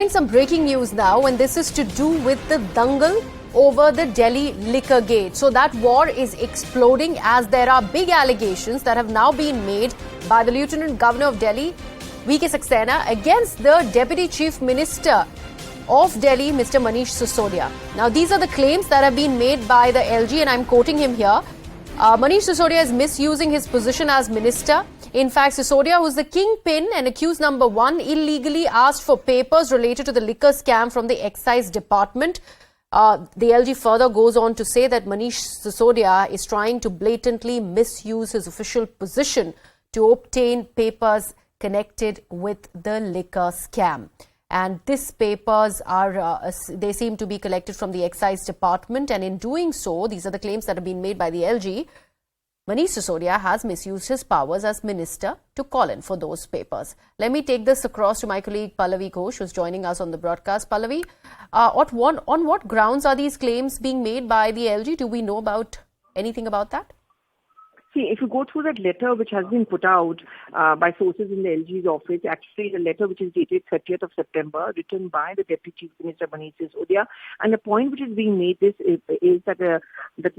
Some breaking news now, and this is to do with the dangle over the Delhi liquor gate. So that war is exploding as there are big allegations that have now been made by the Lieutenant Governor of Delhi, V.K. Saxena, against the Deputy Chief Minister of Delhi, Mr. Manish Sisodia. Now, these are the claims that have been made by the LG, and I'm quoting him here. Manish Sisodia is misusing his position as minister. In fact, Sisodia, who's the kingpin and accused number one, illegally asked for papers related to the liquor scam from the Excise Department. The LG further goes on to say that Manish Sisodia is trying to blatantly misuse his official position to obtain papers connected with the liquor scam. And these papers are, they seem to be collected from the Excise Department. And in doing so, these are the claims that have been made by the LG. Manish Sisodia has misused his powers as minister to call in for those papers. Let me take this across to my colleague Pallavi Ghosh, who's joining us on the broadcast. Pallavi, on what grounds are these claims being made by the LG? Do we know about anything about that? See, if you go through that letter which has been put out by sources in the LG's office, actually the letter which is dated 30th of September, written by the Deputy Chief Minister Manish Sisodia, and the point which is being made is that the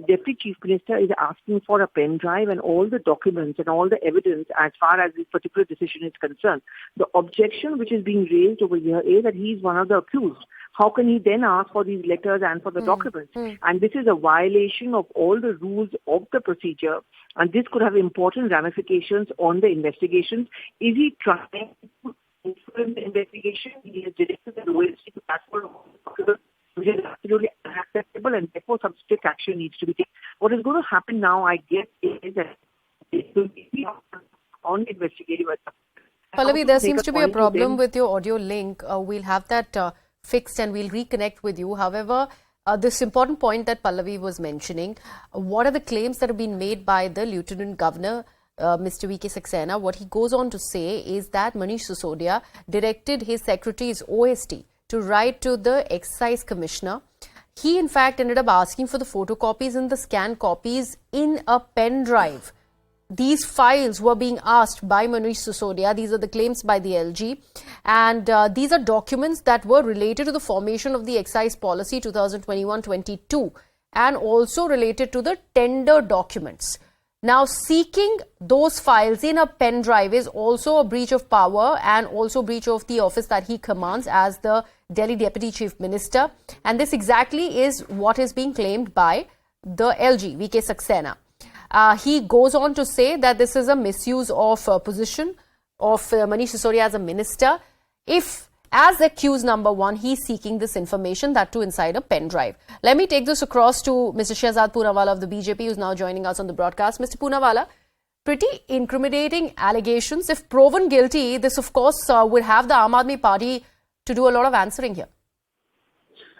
Deputy Chief Minister is asking for a pen drive and all the documents and all the evidence as far as this particular decision is concerned. The objection which is being raised over here is that he is one of the accused. How can he then ask for these letters and for the documents? And this is a violation of all the rules of the procedure, and this could have important ramifications on the investigations. Is he trying to influence the investigation? He has directed the OSC to ask for documents, which is absolutely unacceptable, and therefore some strict action needs to be taken. What is going to happen now, I guess, is that it will be on investigative. Pallavi, there seems to be a problem with your audio link. We'll have that fixed and we'll reconnect with you. However, this important point that Pallavi was mentioning, what are the claims that have been made by the Lieutenant Governor, Mr. V.K. Saxena? What he goes on to say is that Manish Sisodia directed his secretary's OST to write to the Excise Commissioner. He, in fact, ended up asking for the photocopies and the scanned copies in a pen drive. These files were being asked by Manish Sisodia. These are the claims by the LG. And these are documents that were related to the formation of the excise policy 2021-22 and also related to the tender documents. Now, seeking those files in a pen drive is also a breach of power and also breach of the office that he commands as the Delhi Deputy Chief Minister. And this exactly is what is being claimed by the LG, V.K. Saxena. He goes on to say that this is a misuse of position of Manish Sisodia as a minister. If, as accused number one, he's seeking this information, that too inside a pen drive. Let me take this across to Mr. Shehzad Poonawala of the BJP, who's now joining us on the broadcast. Mr. Poonawala, pretty incriminating allegations. If proven guilty, this, of course, would have the Aam Aadmi Party to do a lot of answering here.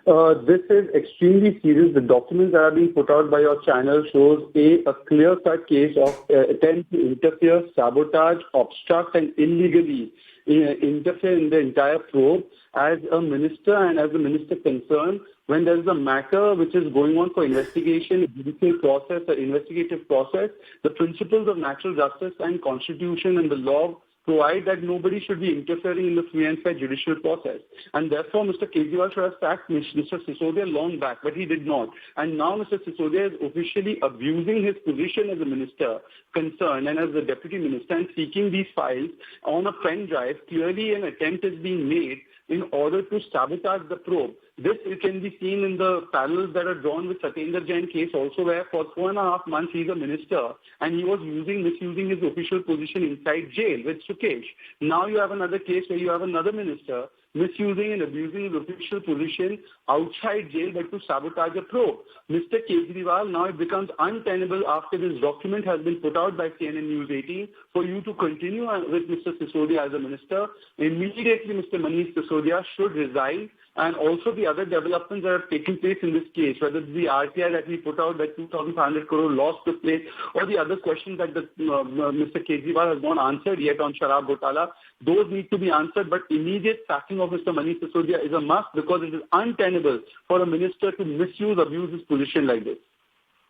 This is extremely serious. The documents that are being put out by your channel shows a clear-cut case of attempt to interfere, sabotage, obstruct and illegally interfere in the entire probe as a minister and as a minister concerned. When there is a matter which is going on for investigation, judicial process or investigative process, the principles of natural justice and constitution and the law provide that nobody should be interfering in the free and fair judicial process. And therefore, Mr. Kejriwal should have sacked Mr. Sisodia long back, but he did not. And now Mr. Sisodia is officially abusing his position as a minister concerned and as the deputy minister and seeking these files on a pen drive. Clearly, an attempt is being made in order to sabotage the probe. This can be seen in the parallels that are drawn with Satyendra Jain case also, where for 4.5 months he's a minister and he was misusing his official position inside jail with Sukesh. Now you have another case where you have another minister misusing and abusing his official position outside jail but to sabotage a probe. Mr. Kejriwal, now it becomes untenable after this document has been put out by CNN News18 for you to continue with Mr. Sisodia as a minister. Immediately Mr. Manish Sisodia should resign. And also the other developments that are taking place in this case, whether it's the RTI that we put out, that 2,500 crore loss took place, or the other questions that Mr. Kejriwal has not answered yet on Sharab Ghotala, those need to be answered. But immediate sacking of Mr. Manish Sisodia is a must because it is untenable for a minister to misuse, abuse his position like this.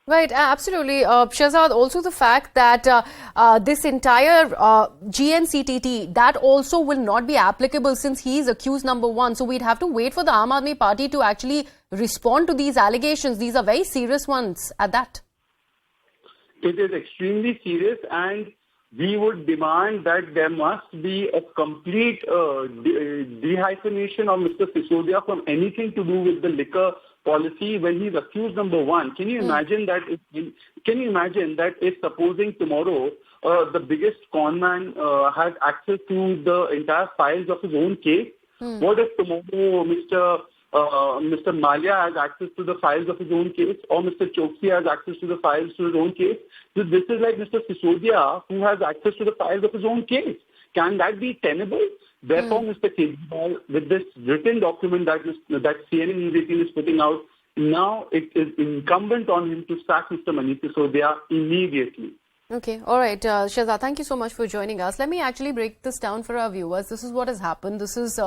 Right, absolutely. Shahzad, also the fact that this entire GNCTT, that also will not be applicable since he is accused number one. So we'd have to wait for the Aam Aadmi Party to actually respond to these allegations. These are very serious ones at that. It is extremely serious, and we would demand that there must be a complete dehyphenation of Mr. Sisodia from anything to do with the liquor policy when he's accused number one. Can you imagine that? If supposing tomorrow the biggest con man has access to the entire files of his own case? What if tomorrow Mr. Malia has access to the files of his own case, or Mr. Choksi has access to the files to his own case? So this is like Mr. Sisodia, who has access to the files of his own case. Can that be tenable? Therefore, Mr. Kejriwal, with this written document that CNN News18 is putting out, now it is incumbent on him to sack Mr. Manish Sisodia immediately. Okay, all right. Shahzad, thank you so much for joining us. Let me actually break this down for our viewers. This is what has happened. This is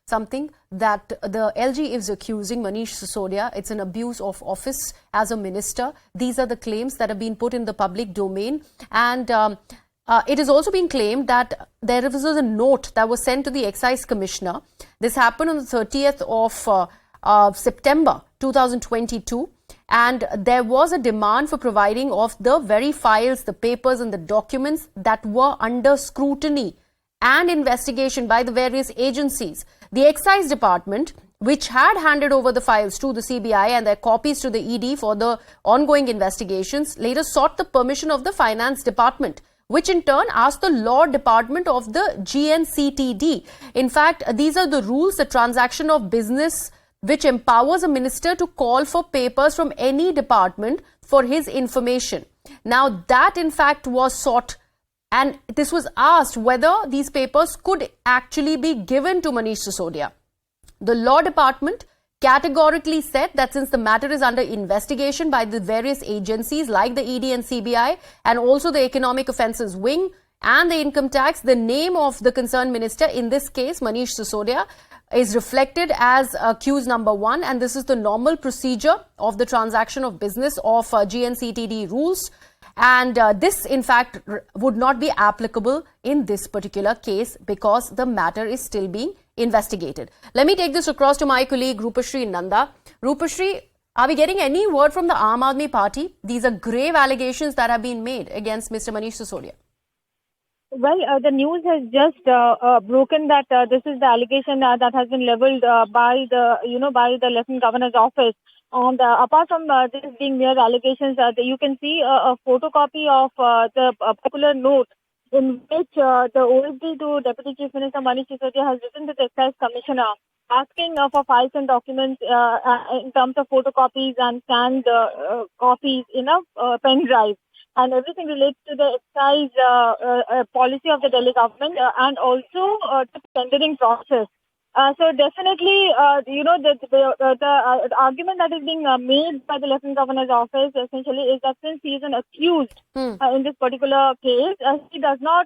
something that the LG is accusing Manish Sisodia. It's an abuse of office as a minister. These are the claims that have been put in the public domain. And it is also being claimed that there was a note that was sent to the Excise Commissioner. This happened on the 30th of September 2022. And there was a demand for providing of the very files, the papers and the documents that were under scrutiny and investigation by the various agencies. The Excise Department, which had handed over the files to the CBI and their copies to the ED for the ongoing investigations, later sought the permission of the Finance Department, which in turn asked the Law Department of the GNCTD. In fact, these are the rules, the transaction of business, which empowers a minister to call for papers from any department for his information. Now, that in fact was sought, and this was asked whether these papers could actually be given to Manish Sisodia. The Law Department categorically said that since the matter is under investigation by the various agencies like the ED and CBI and also the Economic Offences Wing and the Income Tax, the name of the concerned minister, in this case Manish Sisodia, is reflected as accused number one, and this is the normal procedure of the transaction of business of GNCTD rules. And this, in fact, would not be applicable in this particular case because the matter is still being investigated. Let me take this across to my colleague Rupashri Nanda. Rupashri, are we getting any word from the Aam Aadmi Party? These are grave allegations that have been made against Mr. Manish Sisodia. Well, the news has just broken that this is the allegation that has been leveled by the Lieutenant Governor's office. And apart from this being mere allegations, you can see a photocopy of the particular note in which the OSD to Deputy Chief Minister Manish Sisodia has written to the Excise Commissioner asking for files and documents in terms of photocopies and scanned copies in a pen drive. And everything relates to the excise policy of the Delhi government and also the tendering process. So definitely, the argument that is being made by the Lieutenant Governor's office essentially is that since he is an accused in this particular case,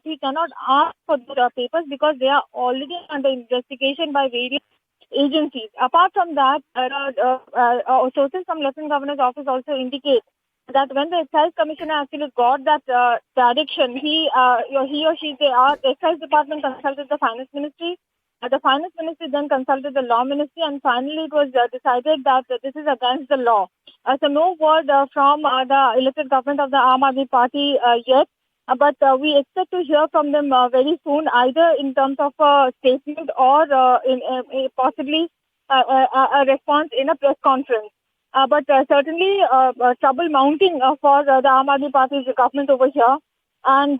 he cannot ask for the papers because they are already under investigation by various agencies. Apart from that, sources from Lieutenant Governor's office also indicate that when the Excise Commissioner actually got that direction, the Excise Department consulted the Finance Ministry. The Finance Ministry then consulted the Law Ministry, and finally it was decided that this is against the law. So no word from the elected government of the Aam Aadmi Party yet, but we expect to hear from them very soon, either in terms of a statement or possibly a response in a press conference. But certainly trouble mounting for the Aam Aadmi Party's government over here. And